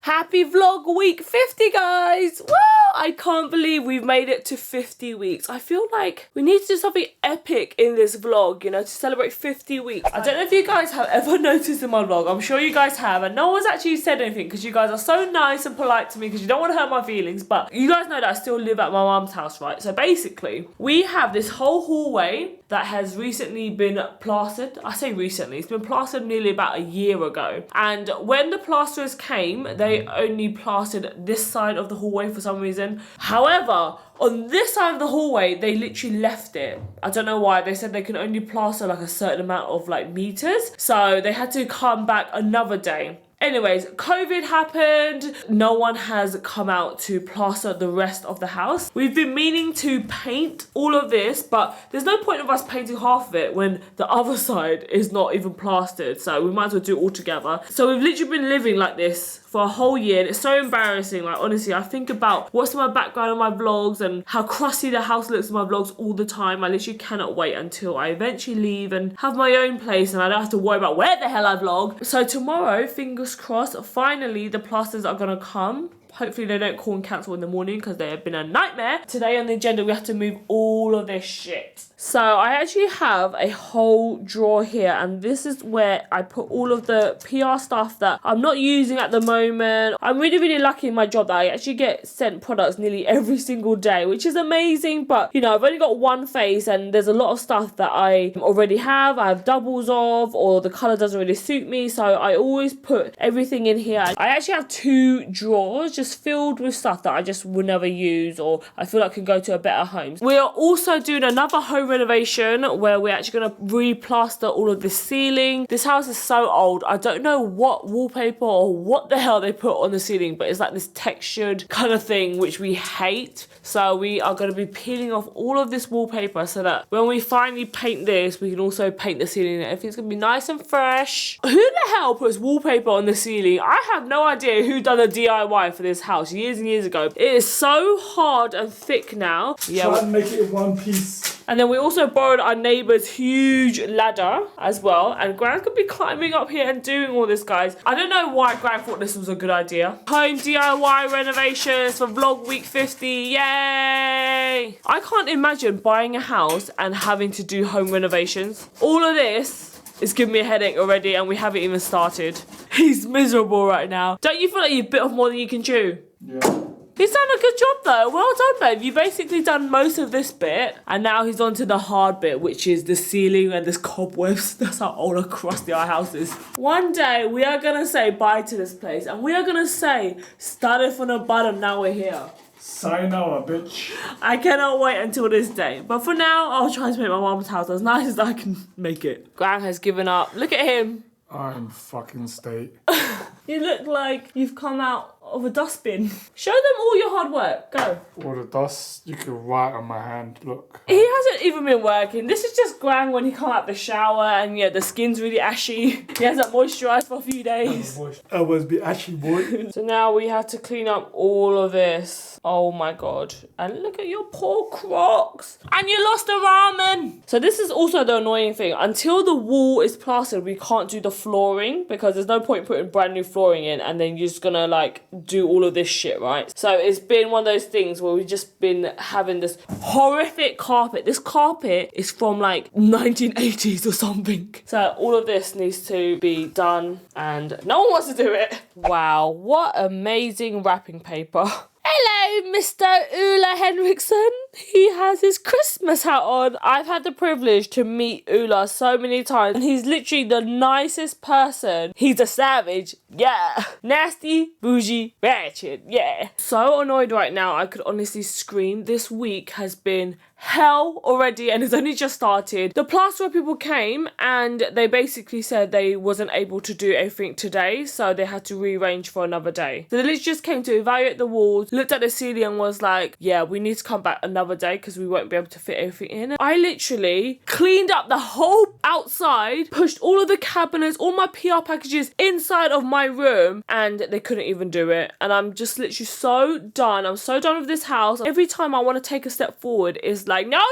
Happy vlog week 50, guys. Woo! I can't believe we've made it to 50 weeks. I feel like we need to do something epic in this vlog, you know, to celebrate 50 weeks. I don't know if you guys have ever noticed in my vlog. I'm sure you guys have, and no one's actually said anything because you guys are so nice and polite to me because you don't want to hurt my feelings. But you guys know that I still live at my mum's house, right? So basically, we have this whole hallway that has recently been plastered. I say recently, it's been plastered nearly about a year ago. And when the plasterers came, they only plastered this side of the hallway for some reason. However, on this side of the hallway, they literally left it. I don't know why. They said they can only plaster like a certain amount of like meters. So they had to come back another day. Anyways, COVID happened. No one has come out to plaster the rest of the house. We've been meaning to paint all of this, but there's no point of us painting half of it when the other side is not even plastered. So we might as well do it all together. So we've literally been living like this for a whole year, and it's so embarrassing. Like, honestly, I think about what's in my background on my vlogs and how crusty the house looks in my vlogs all the time. I literally cannot wait until I eventually leave and have my own place and I don't have to worry about where the hell I vlog. So tomorrow, fingers crossed, finally the plasters are gonna come. Hopefully they don't call and cancel in the morning because they have been a nightmare. Today on the agenda, we have to move all of this shit. So I actually have a whole drawer here, and this is where I put all of the PR stuff that I'm not using at the moment. I'm really, really lucky in my job that I actually get sent products nearly every single day, which is amazing. But, you know, I've only got one face and there's a lot of stuff that I already have. I have doubles of, or the colour doesn't really suit me. So I always put everything in here. I actually have 2 drawers just filled with stuff that I just will never use, or I feel like can go to a better home. We are also doing another home renovation where we're actually going to re-plaster all of the ceiling. This house is so old. I don't know what wallpaper or what the hell they put on the ceiling, but it's like this textured kind of thing which we hate. So we are going to be peeling off all of this wallpaper so that when we finally paint this, we can also paint the ceiling and everything's going to be nice and fresh. Who the hell puts wallpaper on the ceiling? I have no idea who done a DIY for this house years and years ago. It is so hard and thick now. Yeah, try and make it in one piece. And then we also borrowed our neighbour's huge ladder as well. And Gran could be climbing up here and doing all this, guys. I don't know why Gran thought this was a good idea. Home DIY renovations for vlog week 50. Yay! I can't imagine buying a house and having to do home renovations. All of this is giving me a headache already and we haven't even started. He's miserable right now. Don't you feel like you've bit off more than you can chew? Yeah. He's done a good job though. Well done, babe. You basically done most of this bit, and now he's on to the hard bit, which is the ceiling and this cobwebs. That's how old and crusty our house is. One day we are gonna say bye to this place, and we are gonna say started from the bottom. Now we're here. Sayonara, bitch. I cannot wait until this day. But for now, I'll try to make my mom's house as nice as I can make it. Gran has given up. Look at him. I'm in fucking state. You look like you've come out of a dustbin. Show them all your hard work. Go. All the dust you can write on my hand. Look. He hasn't even been working. This is just Gran when he come out the shower and yeah, the skin's really ashy. He hasn't moisturised for a few days. I was be ashy, boy. So now we have to clean up all of this. Oh my god. And look at your poor Crocs. And you lost the ramen. So this is also the annoying thing. Until the wall is plastered, we can't do the flooring because there's no point putting brand new flooring in and then you're just gonna like do all of this shit, right? So it's been one of those things where we've just been having this horrific carpet. This carpet is from like 1980s or something. So all of this needs to be done and no one wants to do it. Wow, what amazing wrapping paper. Hello, Mr. Ula Henriksen. He has his Christmas hat on. I've had the privilege to meet Ula so many times and he's literally the nicest person. He's a savage, yeah. Nasty, bougie, ratchet, yeah. So annoyed right now, I could honestly scream. This week has been hell already and it's only just started. The plasterer people came and they basically said they wasn't able to do everything today, so they had to rearrange for another day. So they literally just came to evaluate the walls, looked at the silly and was like, yeah, we need to come back another day because we won't be able to fit everything in. I literally cleaned up the whole outside, pushed all of the cabinets, all my PR packages inside of my room, and they couldn't even do it. And I'm just literally so done. I'm so done with this house. Every time I want to take a step forward, is like, no,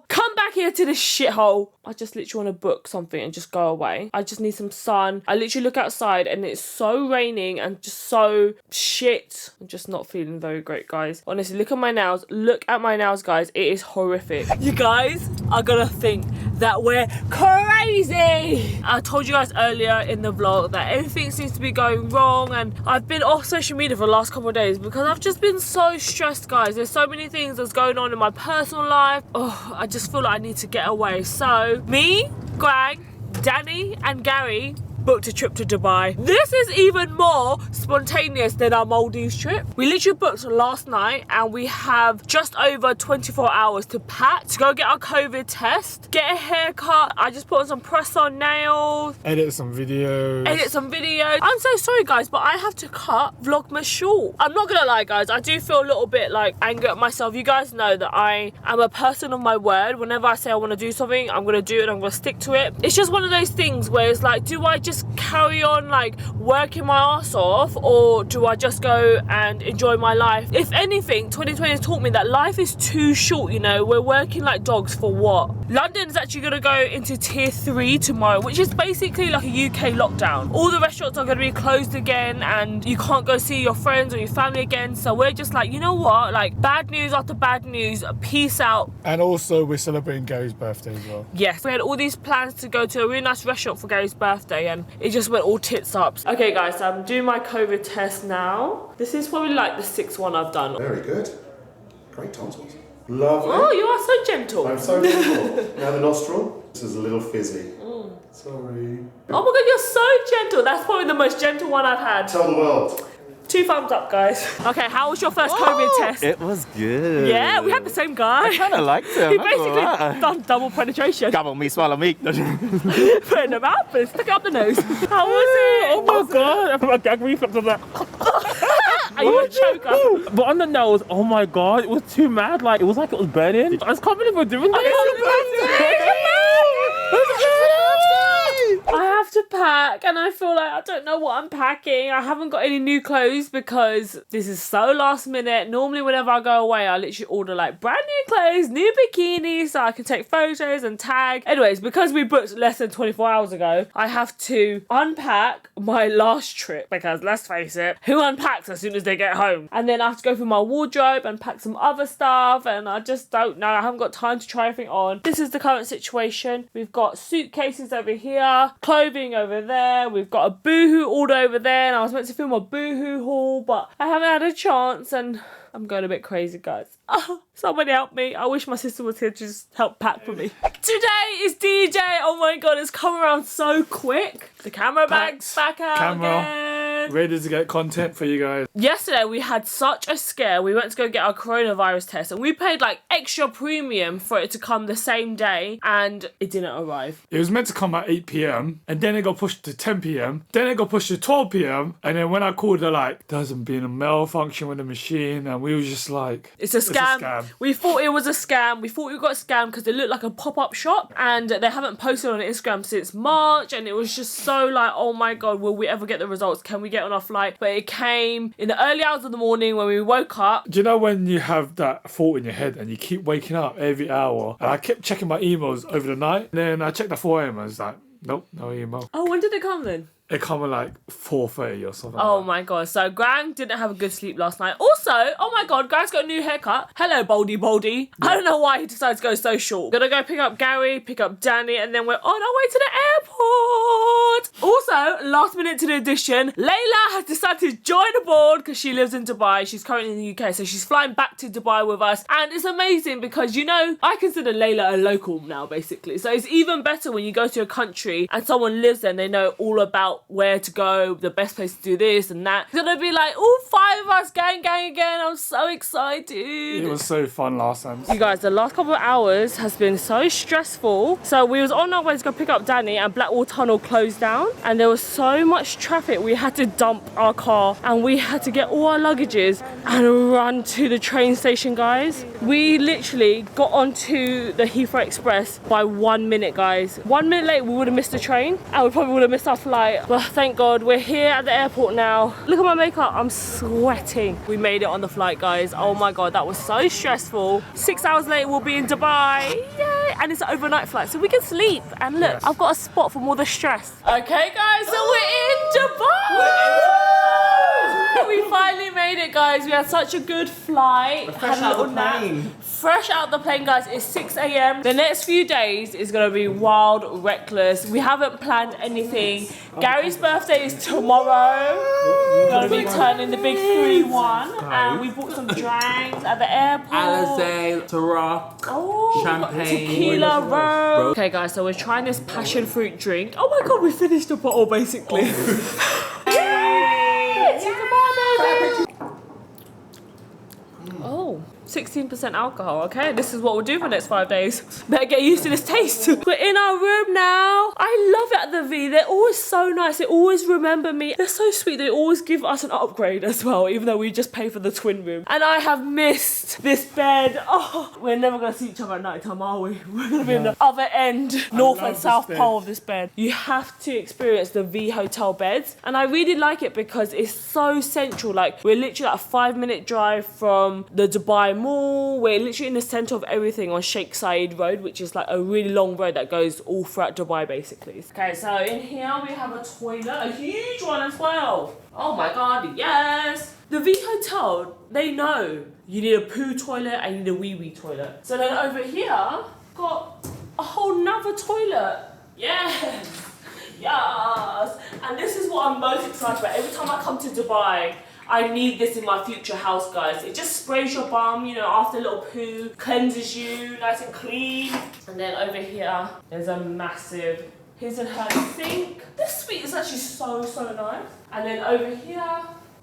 come back here to this shithole. I just literally want to book something and just go away. I just need some sun. I literally look outside and it's so raining and just so shit. I'm just not feeling very great, guys. Honestly, look at my nails. Look at my nails, guys. It is horrific. You guys are gonna think that we're crazy. I told you guys earlier in the vlog that everything seems to be going wrong, and I've been off social media for the last couple of days because I've just been so stressed, guys. There's so many things that's going on in my personal life. Oh, I just feel like I need to get away. So me, Greg, Danny and Gary booked a trip to Dubai. This is even more spontaneous than our Maldives trip. We literally booked last night and we have just over 24 hours to pack to go get our COVID test, get a haircut. I just put on some press-on nails. Edit some videos. I'm so sorry, guys, but I have to cut Vlogmas short. I'm not gonna lie, guys, I do feel a little bit like angry at myself. You guys know that I am a person of my word. Whenever I say I want to do something, I'm gonna do it and I'm gonna stick to it. It's just one of those things where it's like, do I just carry on like working my ass off, or do I just go and enjoy my life? If anything, 2020 has taught me that life is too short, you know. We're working like dogs for what? London is actually going to go into tier 3 tomorrow, which is basically like a UK lockdown. All the restaurants are going to be closed again and you can't go see your friends or your family again. So we're just like, you know what, like bad news after bad news, peace out. And also we're celebrating Gary's birthday as well. Yes, we had all these plans to go to a really nice restaurant for Gary's birthday and it just went all tits up. Okay guys, so I'm doing my COVID test now. This is probably like the 6th one I've done. Very good. Great tonsils. Lovely. Oh, you are so gentle. I'm so gentle. Now the nostril. This is a little fizzy. Sorry. Oh my god, you're so gentle. That's probably the most gentle one I've had. Tell the world. 2 thumbs up, guys. Okay, how was your first COVID test? It was good. Yeah, we had the same guy. I kind of liked him. He basically done double penetration. Gobble me, swallow me. Put in the mouth and stick it up the nose. How was it? Oh my god, I put my gag reflex on that. Are you a choker? But on the nose, oh my god, it was too mad. Like, it was like it was burning. I just can't believe we're doing this. I have to pack and I feel like I don't know what I'm packing. I haven't got any new clothes because this is so last minute. Normally whenever I go away, I literally order like brand new clothes, new bikinis so I can take photos and tag. Anyways, because we booked less than 24 hours ago, I have to unpack my last trip because let's face it, who unpacks as soon as they get home? And then I have to go through my wardrobe and pack some other stuff and I just don't know. I haven't got time to try everything on. This is the current situation. We've got suitcases over here, clothing over there, we've got a boohoo order over there, and I was meant to film a boohoo haul but I haven't had a chance and I'm going a bit crazy, guys. Oh, somebody help me. I wish my sister was here to just help pack for me. Today is DJ. Oh my god, it's come around so quick. The camera bag's back out again. Ready to get content for you guys. Yesterday we had such a scare. We went to go get our coronavirus test and we paid like extra premium for it to come the same day and it didn't arrive. It was meant to come at 8 p.m. and then it got pushed to 10 p.m. Then it got pushed to 12 p.m. and then when I called, they're like, there's been a malfunction with the machine, and we were just like, it's a scam. We thought it was a scam. We thought we got scammed because it looked like a pop-up shop and they haven't posted on Instagram since March, and it was just so like, oh my god, will we ever get the results? Can we get on our flight? But it came in the early hours of the morning when we woke up. do you know when you have that thought in your head and you keep waking up every hour? And I kept checking my emails over the night, and then I checked at 4 a.m. and I was like, nope, no email. Oh, when did it come then? It come at like 4:30 or something. Oh like my god, so Gran didn't have a good sleep last night. Also, oh my god, Gran's got a new haircut. Hello, Boldy. Yeah. I don't know why he decided to go so short. Gonna go pick up Gary, pick up Danny, and then we're on our way to the airport. Also, last minute to the addition, Layla has decided to join aboard because she lives in Dubai. She's currently in the UK, so she's flying back to Dubai with us. And it's amazing because, you know, I consider Layla a local now, basically. So it's even better when you go to a country and someone lives there and they know all about where to go, the best place to do this and that. It's gonna be like all 5 of us gang again. I'm so excited. It was so fun last time. You guys, the last couple of hours has been so stressful. So we was on our way to go pick up Danny and Blackwall Tunnel closed down, and there was so much traffic we had to dump our car and we had to get all our luggages and run to the train station, guys. We literally got onto the Heathrow Express by 1 minute, guys. 1 minute late, we would have missed the train and we probably would have missed our flight. But thank God we're here at the airport now. Look at my makeup, I'm sweating. We made it on the flight, guys. Oh my God, that was so stressful. 6 hours later, we'll be in Dubai. Yay! And it's an overnight flight, so we can sleep. And look, I've got a spot from all the stress. Okay, guys, so we're in Dubai. We finally made it, guys. We had such a good flight. Fresh out of the plane. Fresh out the plane, guys. It's 6 a.m. The next few days is gonna be wild, reckless. We haven't planned anything. Gary's birthday is tomorrow. We're gonna be turning the big 3-1, and we bought some drinks at the airport. Alizé, Tara, champagne, tequila, rum. Okay, guys, so we're trying this passion fruit drink. Oh my God, we finished the bottle basically. Yay! It's a Dubai, baby. Oh. 16% alcohol, okay? This is what we'll do for the next 5 days. Better get used to this taste. We're in our room now. I love it at the V. They're always so nice. They always remember me. They're so sweet. They always give us an upgrade as well, even though we just pay for the twin room. And I have missed this bed. Oh, we're never gonna see each other at night time, are we? We're gonna be in the other end, north and south pole of this bed. You have to experience the V Hotel beds. And I really like it because it's so central. Like, we're literally at a 5-minute drive from the Dubai Mall. We're literally in the center of everything on Sheikh Zayed Road, which is like a really long road that goes all throughout Dubai basically. Okay, so in here we have a toilet, a huge one as well. Oh my God, yes. The V Hotel, they know you need a poo toilet and you need a wee toilet. So then over here, got a whole nother toilet. Yes, yes. And this is what I'm most excited about. Every time I come to Dubai, I need this in my future house, guys. It just sprays your bum, you know, after a little poo, cleanses you, nice and clean. And then over here, there's a massive his and her sink. This suite is actually so nice. And then over here,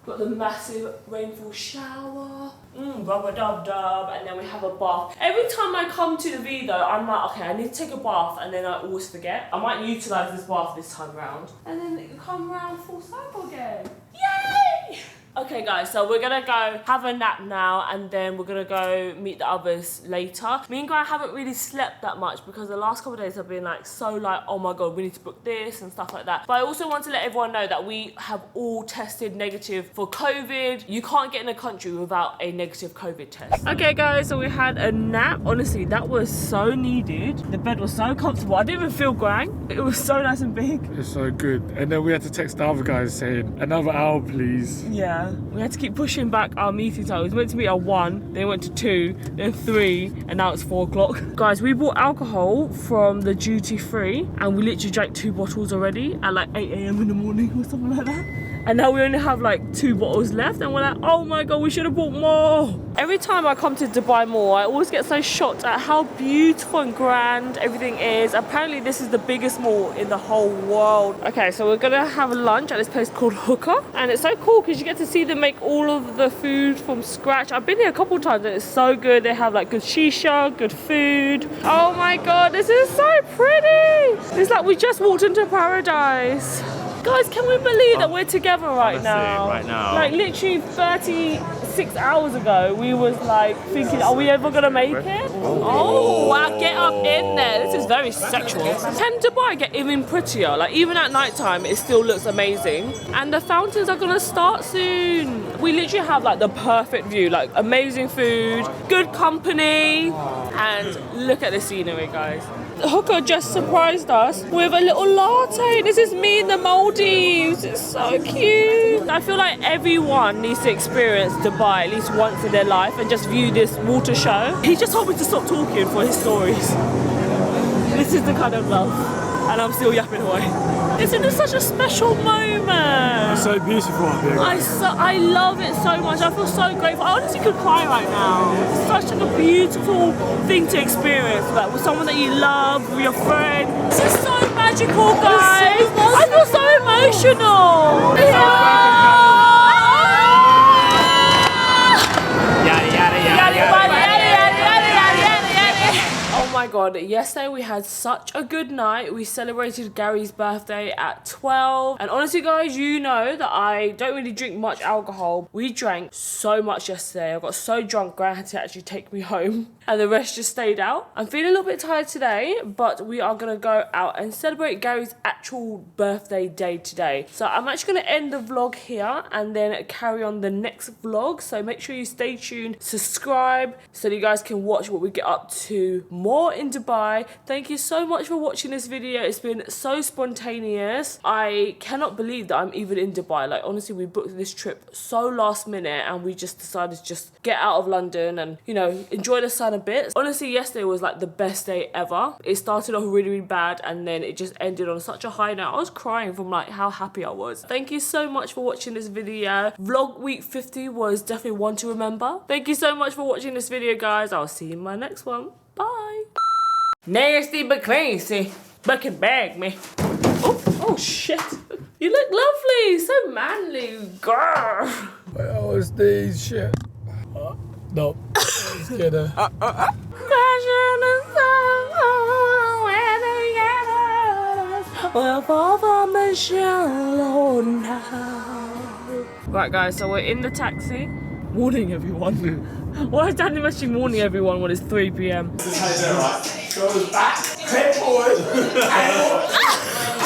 got the massive rainfall shower. Rubber dub. And then we have a bath. Every time I come to the V though, I'm like, okay, I need to take a bath, and then I always forget. I might utilize this bath this time round. And then you come around full circle again. Yay! Okay guys, so we're gonna go have a nap now, and then we're gonna go meet the others later. Me and Guy haven't really slept that much because the last couple of days have been like so like, oh my God, we need to book this and stuff like that. But I also want to let everyone know that we have all tested negative for COVID. You can't get in the country without a negative COVID test. Okay guys, so we had a nap. Honestly, that was so needed. The bed was so comfortable. I didn't even feel grang. It was so nice and big. It's so good. And then we had to text the other guys saying, another hour please. Yeah. We had to keep pushing back our meeting time. It was meant to be at 1, then it went to 2, then 3, and now it's 4 o'clock. Guys, we bought alcohol from the duty free, and we literally drank 2 bottles already at like 8 a.m. in the morning or something like that. And now we only have like 2 bottles left, and we're like, oh my God, we should have bought more. Every time I come to Dubai Mall, I always get so shocked at how beautiful and grand everything is. Apparently this is the biggest mall in the whole world. Okay, so we're gonna have lunch at this place called Hookah, and it's so cool because you get to see them make all of the food from scratch. I've been here a couple times and it's so good. They have like good shisha, good food. Oh my God, this is so pretty. It's like we just walked into paradise. Guys, can we believe that we're together right now? Right now. Like literally 36 hours ago, we was like thinking, are we ever gonna make it? Oh, wow, get up in there. This is very sexual. Can Dubai get even prettier? Like even at night time, it still looks amazing. And the fountains are gonna start soon. We literally have like the perfect view, like amazing food, good company, and look at the scenery, guys. Hookah just surprised us with a little latte. This is me in the Maldives. It's so cute. I feel like everyone needs to experience Dubai at least once in their life and just view this water show. He just told me to stop talking for his stories. This is the kind of love. And I'm still yapping away. Isn't it such a special moment? It's so beautiful up here. I love it so much. I feel so grateful. I honestly could cry right now. It's such a beautiful thing to experience, like with someone that you love, with your friend. This is so magical, guys. I feel so emotional. Oh my god, yesterday we had such a good night. We celebrated Gary's birthday at 12. And honestly guys, you know that I don't really drink much alcohol. We drank so much yesterday. I got so drunk, Gran had to actually take me home. And the rest just stayed out. I'm feeling a little bit tired today, but we are gonna go out and celebrate Gary's actual birthday day today. So I'm actually gonna end the vlog here and then carry on the next vlog. So make sure you stay tuned, subscribe, so that you guys can watch what we get up to more in Dubai. Thank you so much for watching this video. It's been so spontaneous. I cannot believe that I'm even in Dubai. Like honestly, we booked this trip so last minute and we just decided to just get out of London and, you know, enjoy the sun a bit. Honestly, yesterday was like the best day ever. It started off really, really bad and then it just ended on such a high note. I was crying from like how happy I was. Thank you so much for watching this video. Vlog week 50 was definitely one to remember. Thank you so much for watching this video, guys. I'll see you in my next one. Bye. Nasty but crazy. But can bag me. Oh shit. You look lovely. So manly. Girl. Well, it's these shit. No. Let's get a... We'll fall from the shallow now. Right guys, so we're in the taxi. Warning everyone. Why is Danny messaging warning everyone when it's 3 p.m? This is how you do it, right? Goes back, head forward, and